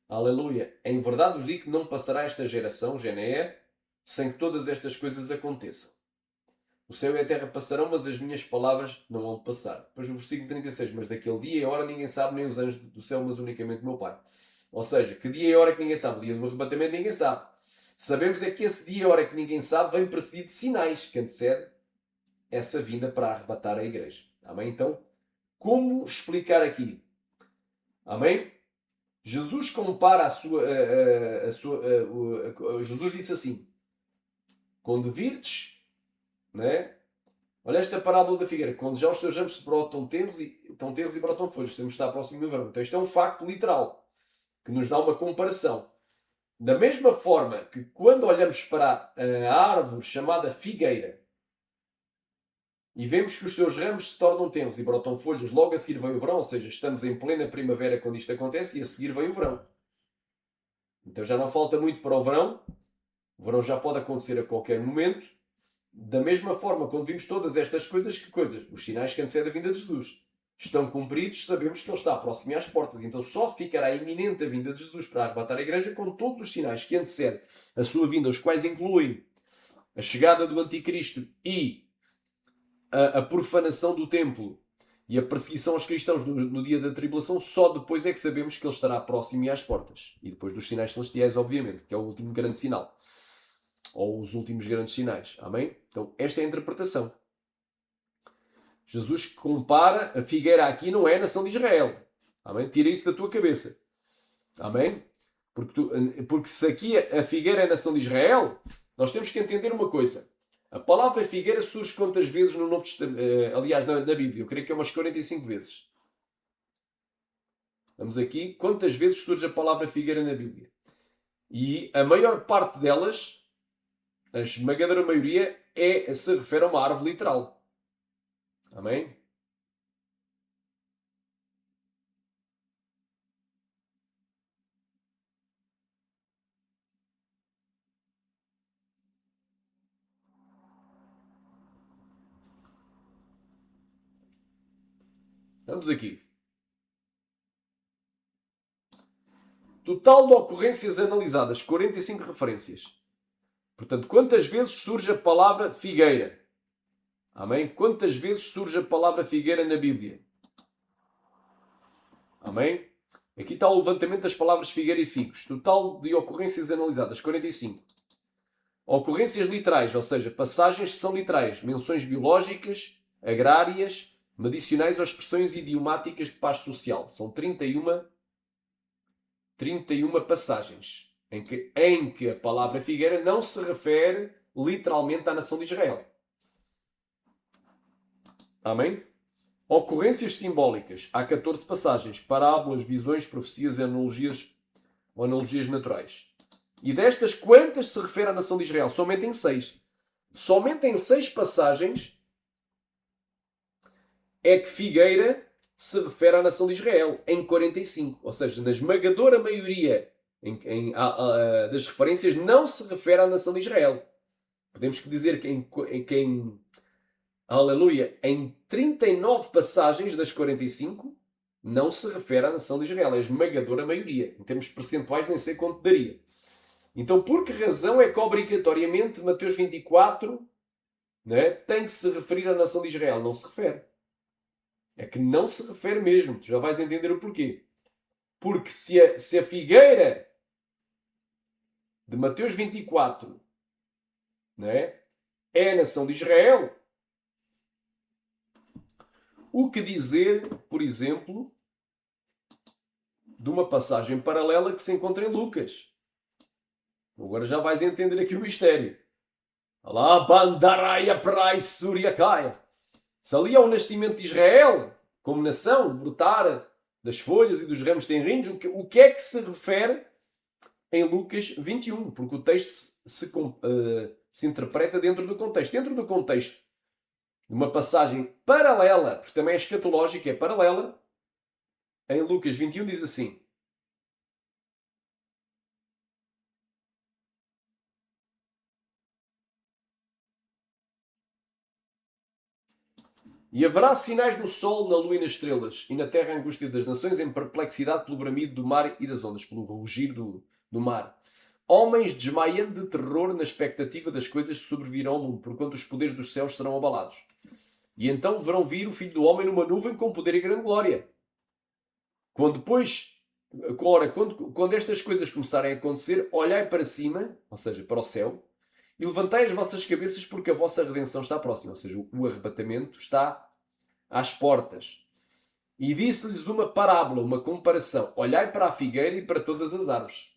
Aleluia. Em verdade vos digo que não passará esta geração, Gené, sem que todas estas coisas aconteçam. O céu e a terra passarão, mas as minhas palavras não vão passar. Depois o versículo 36, mas daquele dia e hora ninguém sabe, nem os anjos do céu, mas unicamente meu Pai. Ou seja, que dia e hora que ninguém sabe, o dia do arrebatamento ninguém sabe. Sabemos é que esse dia e hora que ninguém sabe vem precedido de sinais que antecedem essa vinda para arrebatar a igreja. Amém? Então, como explicar aqui? Amém? Jesus compara Jesus disse assim, quando virdes, né? Olha esta parábola da figueira, quando já os seus ramos se brotam tenros e brotam folhas, sempre está próximo do verão. Então isto é um facto literal, que nos dá uma comparação. Da mesma forma que quando olhamos para a árvore chamada figueira e vemos que os seus ramos se tornam tenros e brotam folhas, logo a seguir vem o verão, ou seja, estamos em plena primavera quando isto acontece e a seguir vem o verão. Então já não falta muito para o verão já pode acontecer a qualquer momento. Da mesma forma, quando vimos todas estas coisas, que coisas? Os sinais que antecedem a vinda de Jesus estão cumpridos, sabemos que ele está próximo às portas. Então só ficará iminente a vinda de Jesus para arrebatar a igreja com todos os sinais que antecedem a sua vinda, os quais incluem a chegada do anticristo e a profanação do templo e a perseguição aos cristãos no dia da tribulação. Só depois é que sabemos que ele estará próximo e às portas. E depois dos sinais celestiais, obviamente, que é o último grande sinal. Ou os últimos grandes sinais. Amém? Então, esta é a interpretação. Jesus compara a figueira aqui, não é a nação de Israel. Amém? Tira isso da tua cabeça. Amém? Porque se aqui a figueira é a nação de Israel, nós temos que entender uma coisa. A palavra figueira surge quantas vezes no Novo Testamento? Aliás, na Bíblia. Eu creio que é umas 45 vezes. Vamos aqui. Quantas vezes surge a palavra figueira na Bíblia? E a maior parte delas, a esmagadora maioria, se refere a uma árvore literal. Amém? Vamos aqui. Total de ocorrências analisadas, 45 referências. Portanto, quantas vezes surge a palavra figueira? Amém? Quantas vezes surge a palavra figueira na Bíblia? Amém? Aqui está o levantamento das palavras figueira e figos. Total de ocorrências analisadas, 45. Ocorrências literais, ou seja, passagens que são literais. Menções biológicas, agrárias, medicinais ou expressões idiomáticas de paz social. São 31 passagens em que a palavra figueira não se refere literalmente à nação de Israel. Amém? Ocorrências simbólicas. Há 14 passagens. Parábolas, visões, profecias, analogias ou analogias naturais. E destas, quantas se refere à nação de Israel? Somente em 6. Somente em 6 passagens é que figueira se refere à nação de Israel. Em 45. Ou seja, na esmagadora maioria das referências não se refere à nação de Israel. Podemos dizer que em 39 passagens das 45 não se refere à nação de Israel. É a esmagadora maioria. Em termos percentuais nem sei quanto daria. Então, por que razão é que obrigatoriamente Mateus 24, né, tem que se referir à nação de Israel? Não se refere. É que não se refere mesmo. Tu já vais entender o porquê. Porque se a figueira de Mateus 24, né, é a nação de Israel, o que dizer, por exemplo, de uma passagem paralela que se encontra em Lucas? Agora já vais entender aqui o mistério. Alá, Bandaraia Prai Suriacaia. Se ali é o nascimento de Israel, como nação, o brotar das folhas e dos ramos tenrinhos, o que é que se refere em Lucas 21? Porque o texto se interpreta dentro do contexto. Dentro do contexto de uma passagem paralela, porque também é escatológica, é paralela, em Lucas 21 diz assim: e haverá sinais no sol, na lua e nas estrelas, e na terra a angústia das nações, em perplexidade pelo bramido do mar e das ondas, pelo rugir do mar. Homens desmaiando de terror na expectativa das coisas que sobrevirão ao mundo, porquanto os poderes dos céus serão abalados. E então verão vir o Filho do Homem numa nuvem com poder e grande glória. Quando estas coisas começarem a acontecer, olhai para cima, ou seja, para o céu, e levantai as vossas cabeças, porque a vossa redenção está próxima. Ou seja, o arrebatamento está às portas. E disse-lhes uma parábola, uma comparação. Olhai para a figueira e para todas as árvores.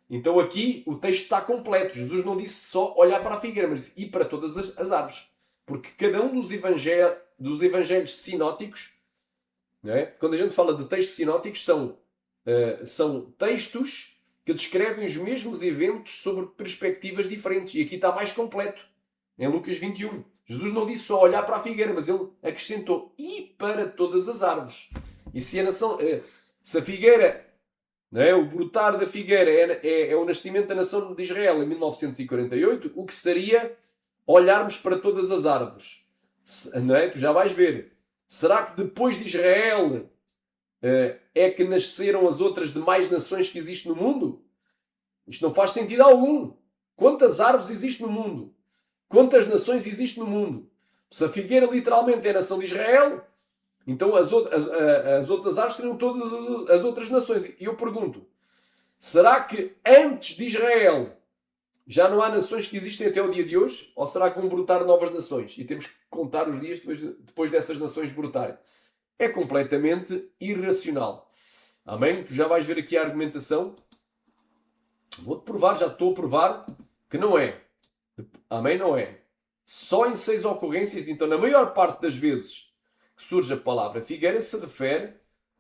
Então aqui o texto está completo. Jesus não disse só olhar para a figueira, mas disse e para todas as árvores. Porque cada um dos evangelhos sinóticos, não é? Quando a gente fala de textos sinóticos, são textos que descrevem os mesmos eventos sobre perspectivas diferentes. E aqui está mais completo, em Lucas 21. Jesus não disse só olhar para a figueira, mas ele acrescentou e para todas as árvores. E se a figueira, não é, o brotar da figueira é o nascimento da nação de Israel em 1948, o que seria olharmos para todas as árvores? Não é? Tu já vais ver. Será que depois de Israel é que nasceram as outras demais nações que existem no mundo? Isto não faz sentido algum. Quantas árvores existem no mundo? Quantas nações existem no mundo? Se a figueira literalmente é a nação de Israel, então as outras árvores seriam todas as outras nações. E eu pergunto, será que antes de Israel já não há nações que existem até o dia de hoje? Ou será que vão brotar novas nações? E temos que contar os dias depois dessas nações brotarem. É completamente irracional. Amém? Tu já vais ver aqui a argumentação. Vou-te provar, já estou a provar que não é. Amém? Não é. Só em 6 ocorrências, então na maior parte das vezes que surge a palavra figueira, se refere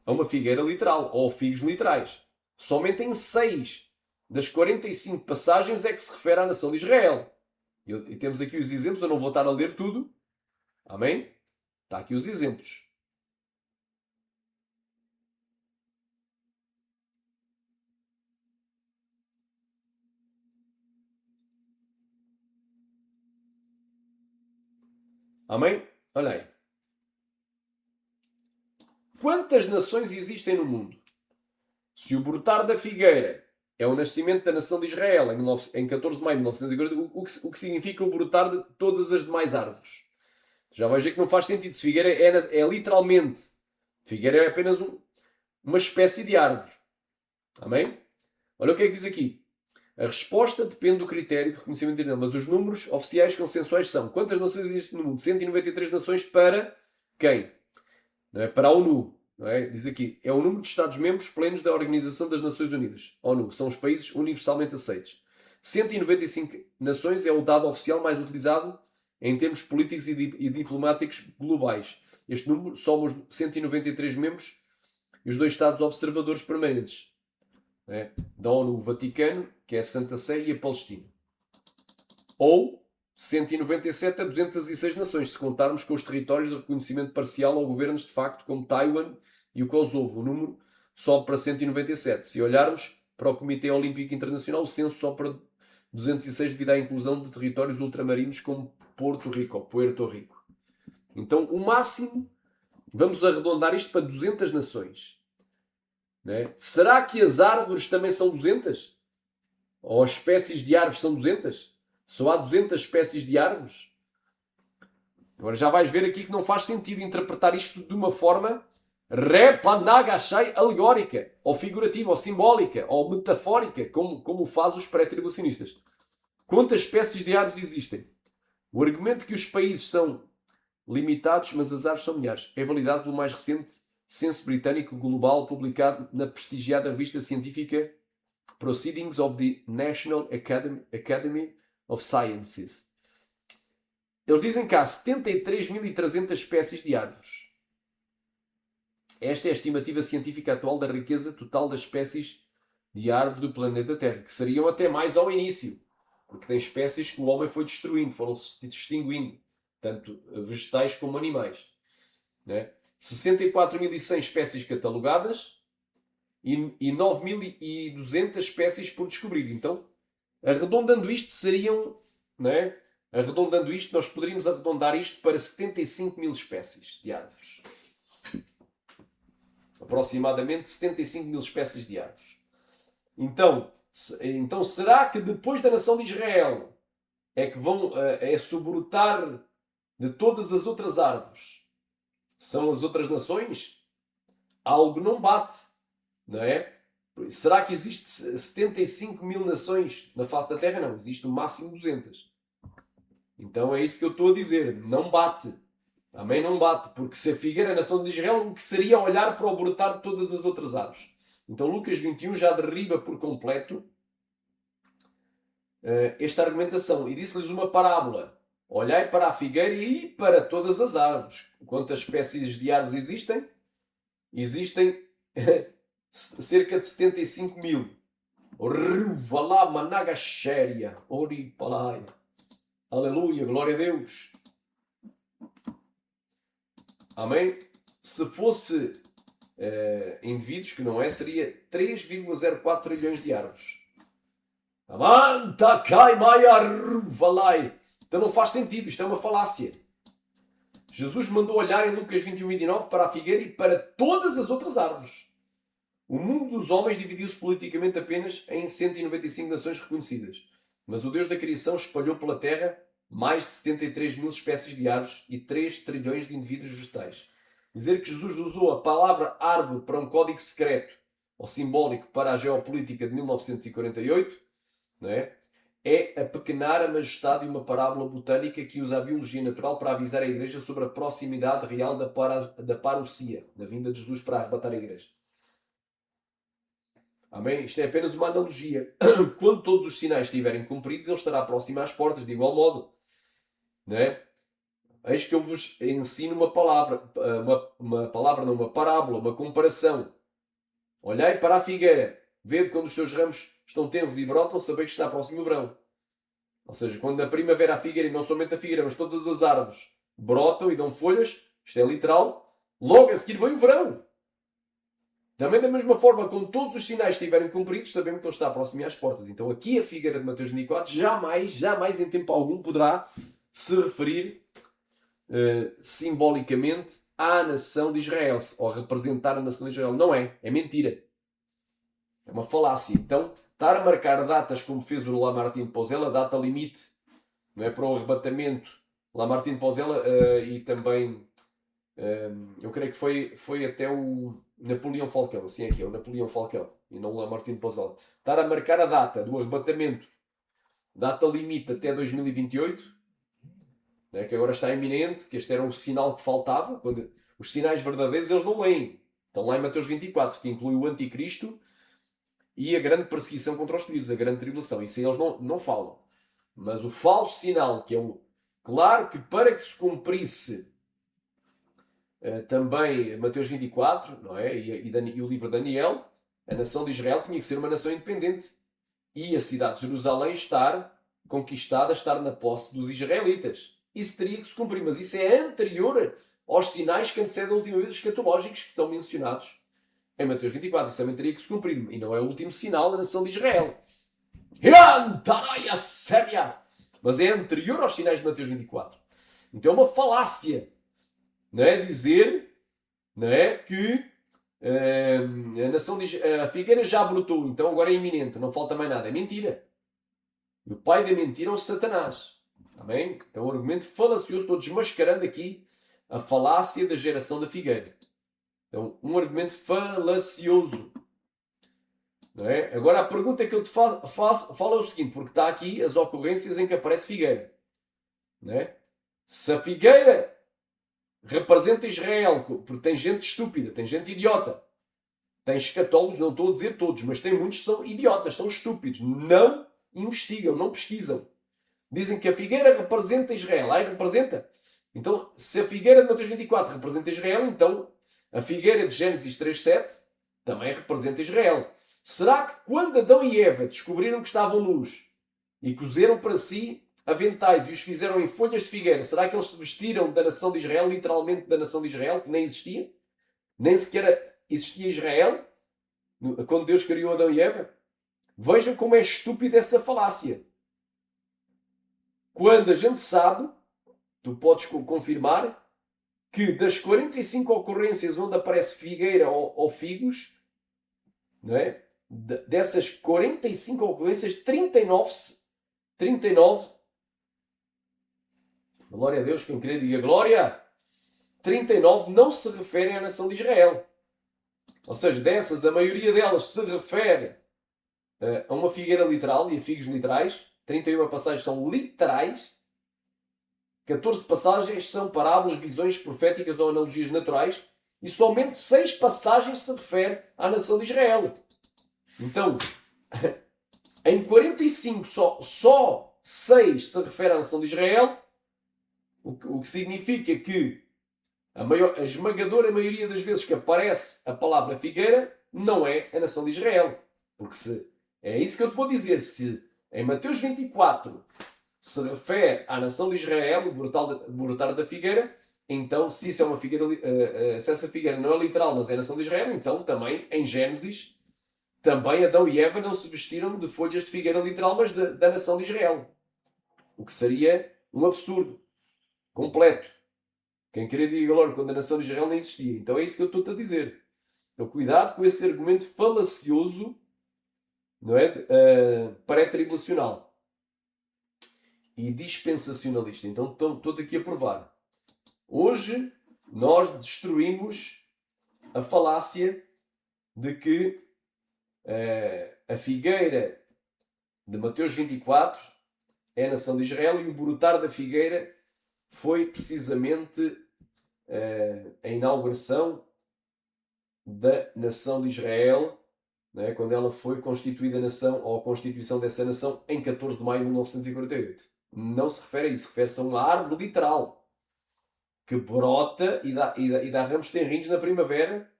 a uma figueira literal, ou figos literais. Somente em 6 das 45 passagens é que se refere à nação de Israel. E temos aqui os exemplos, eu não vou estar a ler tudo. Amém? Está aqui os exemplos. Amém? Olha aí. Quantas nações existem no mundo? Se o brotar da figueira é o nascimento da nação de Israel em 14 de maio de 1940, o que significa o brotar de todas as demais árvores? Já vais ver que não faz sentido. Se figueira é literalmente. Figueira é apenas uma espécie de árvore. Amém? Olha o que é que diz aqui. A resposta depende do critério de reconhecimento internacional, mas os números oficiais consensuais são: quantas nações existem no mundo? 193 nações para quem? Não é? Para a ONU. Não é? Diz aqui, é o número de Estados-membros plenos da Organização das Nações Unidas. ONU. São os países universalmente aceitos. 195 nações é o dado oficial mais utilizado em termos políticos e diplomáticos globais. Este número soma os 193 membros e os 2 Estados observadores permanentes, né, da ONU, o Vaticano, que é a Santa Sé, e a Palestina. Ou 197 a 206 nações, se contarmos com os territórios de reconhecimento parcial ou governos de facto, como Taiwan e o Kosovo. O número sobe para 197. Se olharmos para o Comitê Olímpico Internacional, o censo sobe para 206 devido à inclusão de territórios ultramarinos como Puerto Rico. Então, o máximo, vamos arredondar isto para 200 nações. Né? Será que as árvores também são 200? Ou as espécies de árvores são 200? Só há 200 espécies de árvores? Agora já vais ver aqui que não faz sentido interpretar isto de uma forma repanagachai alegórica, ou figurativa, ou simbólica, ou metafórica, como faz os pré-tribulacionistas. Quantas espécies de árvores existem? O argumento que os países são limitados, mas as árvores são milhares, é validado pelo mais recente censo britânico global publicado na prestigiada revista científica Proceedings of the National Academy of Sciences. Eles dizem que há 73.300 espécies de árvores. Esta é a estimativa científica atual da riqueza total das espécies de árvores do planeta Terra, que seriam até mais ao início, porque tem espécies que o homem foi destruindo, foram-se extinguindo, tanto vegetais como animais. Né? 64.100 espécies catalogadas e 9.200 espécies por descobrir. Então, arredondando isto, né? Arredondando isto, nós poderíamos arredondar isto para 75.000 espécies de árvores. Aproximadamente 75.000 espécies de árvores. Então, será que depois da nação de Israel é que vão sobrotar de todas as outras árvores? São as outras nações? Algo não bate, não é? Será que existe 75.000 nações na face da Terra? Não, existe no máximo 200. Então é isso que eu estou a dizer. Não bate. Amém? Não bate. Porque se a figueira é a nação de Israel, o que seria olhar para o brotar de todas as outras árvores? Então Lucas 21 já derriba por completo esta argumentação. E disse-lhes uma parábola. Olhai para a figueira e para todas as árvores. Quantas espécies de árvores existem? Existem cerca de 75.000. Ruvalá managashéria. Oripalai. Aleluia, glória a Deus. Amém? Se fosse indivíduos, que não é, seria 3,04 trilhões de árvores. Amanta cai valai. Então não faz sentido, isto é uma falácia. Jesus mandou olhar em Lucas 21:29 para a figueira e para todas as outras árvores. O mundo dos homens dividiu-se politicamente apenas em 195 nações reconhecidas. Mas o Deus da criação espalhou pela terra mais de 73.000 espécies de árvores e 3 trilhões de indivíduos vegetais. Dizer que Jesus usou a palavra árvore para um código secreto ou simbólico para a geopolítica de 1948, não é? É apequenar a majestade de uma parábola botânica que usa a biologia natural para avisar a Igreja sobre a proximidade real da parousia, da vinda de Jesus para arrebatar a Igreja. Amém? Isto é apenas uma analogia. Quando todos os sinais estiverem cumpridos, ele estará próximo às portas, de igual modo. Não é? Eis que eu vos ensino uma parábola, uma comparação. Olhai para a figueira, vede quando os seus ramos estão tenros e brotam, sabeis que está próximo o verão. Ou seja, quando na primavera a figueira, e não somente a figueira, mas todas as árvores brotam e dão folhas, isto é literal, logo a seguir vem o verão. Também da mesma forma, quando todos os sinais estiverem cumpridos, sabemos que ele está próximo às portas. Então aqui a figueira de Mateus 24 jamais em tempo algum poderá se referir simbolicamente à nação de Israel, ou representar a nação de Israel. Não é. É mentira. É uma falácia. Então, estar a marcar datas, como fez o Lamartine Pozella, data limite, não é, para o arrebatamento. Lamartine Pozella e também, eu creio que foi até o Napoleão Falcão. Assim é que é, o Napoleão Falcão, e não o Lamartine Pozella. Estar a marcar a data do arrebatamento, data limite até 2028, né, que agora está iminente, que este era o sinal que faltava. Quando os sinais verdadeiros eles não leem. Estão lá em Mateus 24, que inclui o anticristo e a grande perseguição contra os escolhidos, a grande tribulação. Isso aí eles não falam. Mas o falso sinal, que é Claro que para que se cumprisse também Mateus 24, não é? E o livro de Daniel, a nação de Israel tinha que ser uma nação independente. E a cidade de Jerusalém estar conquistada, estar na posse dos israelitas. Isso teria que se cumprir, mas isso é anterior aos sinais que antecedem a última vida escatológicos que estão mencionados em Mateus 24. Isso também teria que se cumprir. E não é o último sinal da nação de Israel. Mas é anterior aos sinais de Mateus 24. Então é uma falácia, não é? Dizer, não é, que a figueira já brotou, então agora é iminente, não falta mais nada. É mentira. E o pai da mentira é o Satanás. Amém? Então o argumento falacioso, estou desmascarando aqui a falácia da geração da figueira. Então, um argumento falacioso. Não é? Agora a pergunta que eu te faço é o seguinte, porque está aqui as ocorrências em que aparece figueira. Não é? Se a figueira representa Israel, porque tem gente estúpida, tem gente idiota, tem escatólogos, não estou a dizer todos, mas tem muitos que são idiotas, são estúpidos, não investigam, não pesquisam. Dizem que a figueira representa Israel. Aí representa. Então, se a figueira de Mateus 24 representa Israel, então a figueira de Gênesis 3:7 também representa Israel. Será que quando Adão e Eva descobriram que estavam nus e cozeram para si aventais e os fizeram em folhas de figueira, será que eles se vestiram da nação de Israel, literalmente da nação de Israel, que nem existia? Nem sequer existia Israel quando Deus criou Adão e Eva? Vejam como é estúpida essa falácia. Quando a gente sabe, tu podes confirmar, que das 45 ocorrências onde aparece figueira ou figos, não é? Dessas 45 ocorrências, 39, glória a Deus, quem crê diga glória, 39 não se referem à nação de Israel. Ou seja, dessas, a maioria delas se refere a uma figueira literal e a figos literais. 31 passagens são literais. 14 passagens são parábolas, visões proféticas ou analogias naturais. E somente 6 passagens se referem à nação de Israel. Então, em 45 só 6 se refere à nação de Israel. O que significa que a esmagadora maioria das vezes que aparece a palavra figueira não é a nação de Israel. Porque é isso que eu te vou dizer. Se em Mateus 24 se refere à nação de Israel, o brotar da figueira, então se isso é uma figueira, se essa figueira não é literal, mas é a nação de Israel, então também em Gênesis, também Adão e Eva não se vestiram de folhas de figueira literal, mas da nação de Israel. O que seria um absurdo completo. Quem queria diga glória quando a nação de Israel nem existia. Então é isso que eu estou-te a dizer. Então cuidado com esse argumento falacioso, não é? Pré-tribulacional e dispensacionalista. Então estou-te aqui a provar. Hoje nós destruímos a falácia de que a figueira de Mateus 24 é a nação de Israel e o brotar da figueira foi precisamente a inauguração da nação de Israel, não é? Quando ela foi constituída nação, ou a constituição dessa nação, em 14 de maio de 1948. Não se refere a isso, refere-se a uma árvore literal que brota e dá ramos tenrinhos na primavera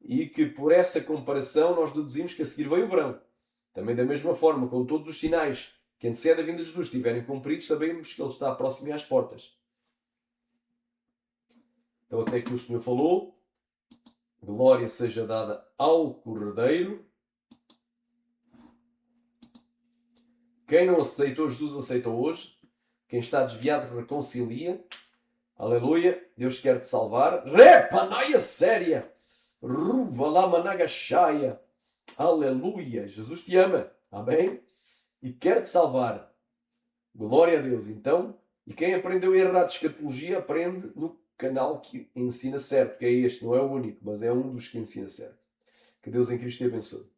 e que por essa comparação nós deduzimos que a seguir vem o verão. Também da mesma forma, com todos os sinais que antecedem a vinda de Jesus estiverem cumpridos, sabemos que ele está próximo e às portas. Então até que o Senhor falou, glória seja dada ao Cordeiro. Quem não aceitou Jesus, aceita hoje. Quem está desviado, reconcilia. Aleluia. Deus quer te salvar. Repanaia séria. Ruvalamanagashaia. Aleluia. Jesus te ama. Amém? E quer te salvar. Glória a Deus. Então, e quem aprendeu a errar de escatologia, aprende no canal que ensina certo. Que é este. Não é o único, mas é um dos que ensina certo. Que Deus em Cristo te abençoe.